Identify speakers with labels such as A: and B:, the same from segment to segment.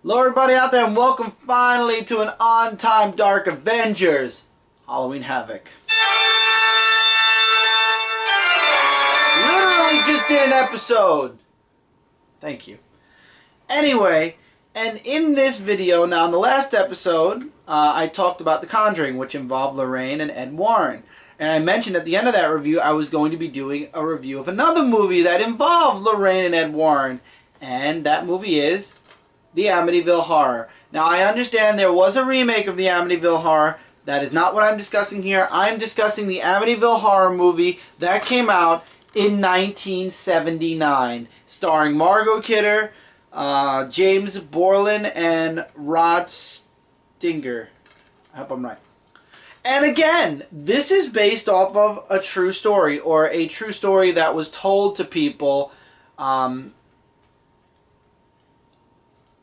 A: Hello everybody out there and welcome finally to an on-time Dark Avengers Halloween Havoc. Literally just did an episode. Thank you. Anyway, and in this video, now in the last episode, I talked about The Conjuring, which involved Lorraine and Ed Warren. And I mentioned at the end of that review I was going to be doing a review of another movie that involved Lorraine and Ed Warren. And that movie is The Amityville Horror. Now I understand there was a remake of The Amityville Horror. That is not what I'm discussing here. I'm discussing the Amityville Horror movie that came out in 1979. Starring Margot Kidder, James Borland, and Rod Stinger. I hope I'm right. And again, this is based off of a true story, or a true story that was told to people.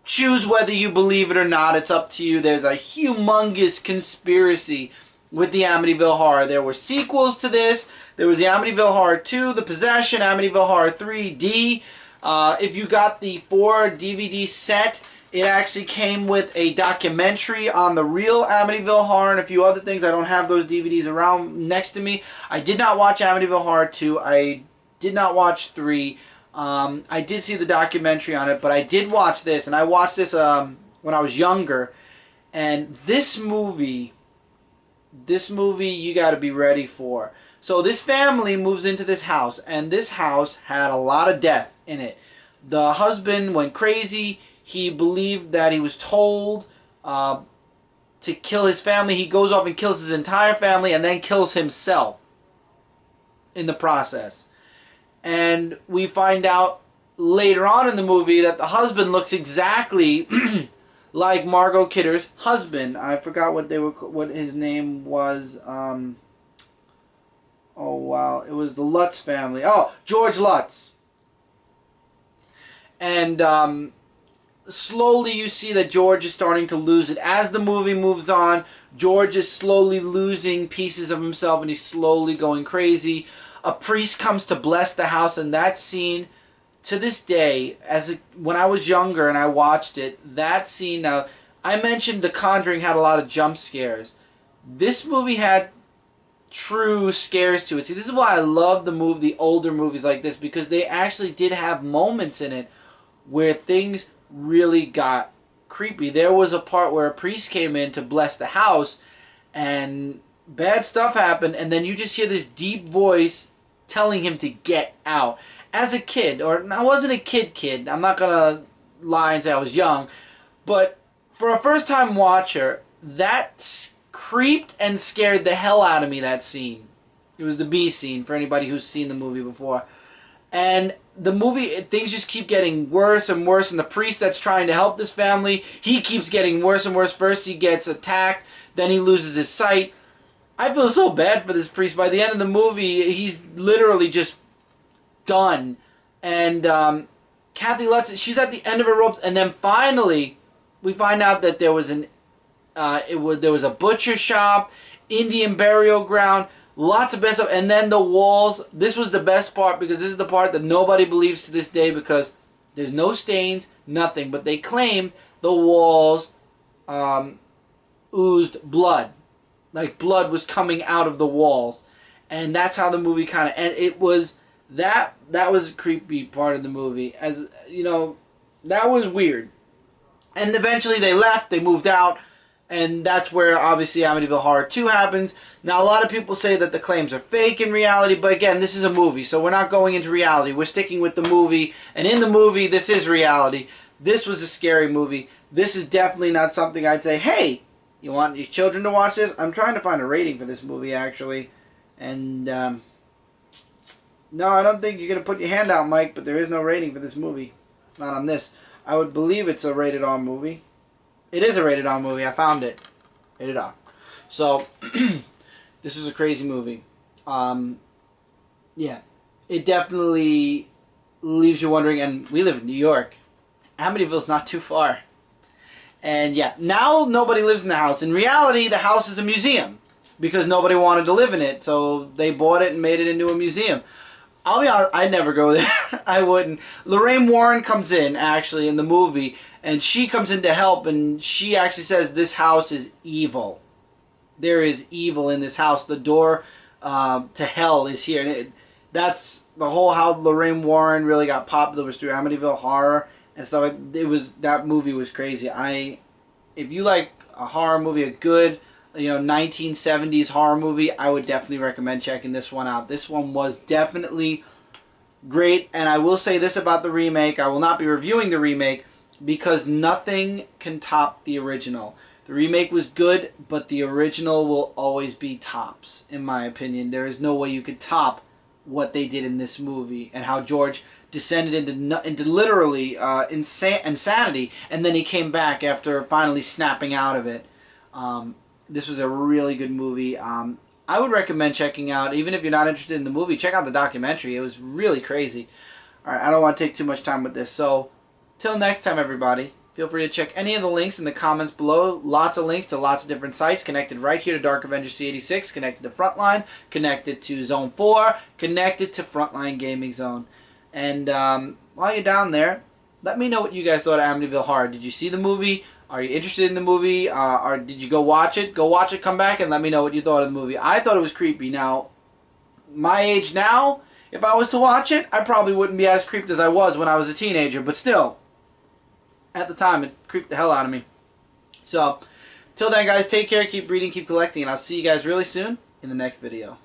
A: Choose whether you believe it or not. It's up to you. There's a humongous conspiracy with the Amityville Horror. There were sequels to this. There was the Amityville Horror 2, The Possession, Amityville Horror 3D. If you got the 4 DVD set, it actually came with a documentary on the real Amityville Horror and a few other things. I don't have those DVDs around next to me. I did not watch Amityville Horror 2. I did not watch 3. I did see the documentary on it, but I did watch this, and I watched this when I was younger. And this movie you got to be ready for. So this family moves into this house, and this house had a lot of death in it. The husband went crazy. He believed that he was told to kill his family. He goes off and kills his entire family and then kills himself in the process. And we find out later on in the movie that the husband looks exactly like Margot Kidder's husband. I forgot what his name was. Oh wow, it was the Lutz family. Oh, George Lutz. And slowly you see that George is starting to lose it. As the movie moves on, George is slowly losing pieces of himself and he's slowly going crazy. A priest comes to bless the house, and that scene, to this day, when I was younger and I watched it, that scene, now, I mentioned The Conjuring had a lot of jump scares. This movie had true scares to it. See, this is why I love the older movies like this, because they actually did have moments in it where things really got creepy. There was a part where a priest came in to bless the house, and bad stuff happened, and then you just hear this deep voice telling him to get out. As a kid, or I wasn't a kid, I'm not gonna lie and say I was young, but for a first-time watcher, that creeped and scared the hell out of me, that scene. It was the B scene, for anybody who's seen the movie before. And the movie, things just keep getting worse and worse, and the priest that's trying to help this family, he keeps getting worse and worse. First he gets attacked, then he loses his sight. I feel so bad for this priest. By the end of the movie, he's literally just done. And Kathy Lutz, she's at the end of her rope, and then finally, we find out that there was there was a butcher shop, Indian burial ground, lots of bad stuff, and then the walls. This was the best part, because this is the part that nobody believes to this day, because there's no stains, nothing, but they claimed the walls oozed blood. Like blood was coming out of the walls. And that's how the movie kind of ended. It was, that was a creepy part of the movie. As, you know, that was weird. And eventually they left, they moved out, and that's where obviously Amityville Horror 2 happens. Now a lot of people say that the claims are fake in reality, but again, this is a movie, so we're not going into reality. We're sticking with the movie, and in the movie, this is reality. This was a scary movie. This is definitely not something I'd say, hey, you want your children to watch this? I'm trying to find a rating for this movie, actually. And, no, I don't think you're going to put your hand out, Mike, but there is no rating for this movie. Not on this. I would believe it's a rated R movie. It is a rated R movie. I found it. Rated R. So, this is a crazy movie. Yeah. It definitely leaves you wondering, and we live in New York. Amityville's not too far. And yeah, now nobody lives in the house. In reality, the house is a museum because nobody wanted to live in it, so they bought it and made it into a museum. I'll be honest, I'd never go there. I wouldn't. Lorraine Warren comes in, actually, in the movie, and she comes in to help, and she actually says this house is evil. There is evil in this house. The door to hell is here. And that's the whole how Lorraine Warren really got popular, was through Amityville Horror and stuff. That movie was crazy. If you like a horror movie, a good 1970s horror movie, I would definitely recommend checking this one out. This one was definitely great, and I will say this about the remake. I will not be reviewing the remake because nothing can top the original. The remake was good, but the original will always be tops, in my opinion. There is no way you could top what they did in this movie and how George descended into literally insanity, and then he came back after finally snapping out of it. This was a really good movie. I would recommend checking out, even if you're not interested in the movie, check out the documentary. It was really crazy. Alright, I don't want to take too much time with this. So, till next time, everybody, feel free to check any of the links in the comments below. Lots of links to lots of different sites connected right here to Dark Avenger C86, connected to Frontline, connected to Zone 4, connected to Frontline Gaming Zone. And while you're down there, let me know what you guys thought of Amityville Horror. Did you see the movie? Are you interested in the movie? Or did you go watch it? Go watch it, come back, and let me know what you thought of the movie. I thought it was creepy. Now, my age now, if I was to watch it, I probably wouldn't be as creeped as I was when I was a teenager. But still, at the time, it creeped the hell out of me. So, till then, guys, take care, keep reading, keep collecting, and I'll see you guys really soon in the next video.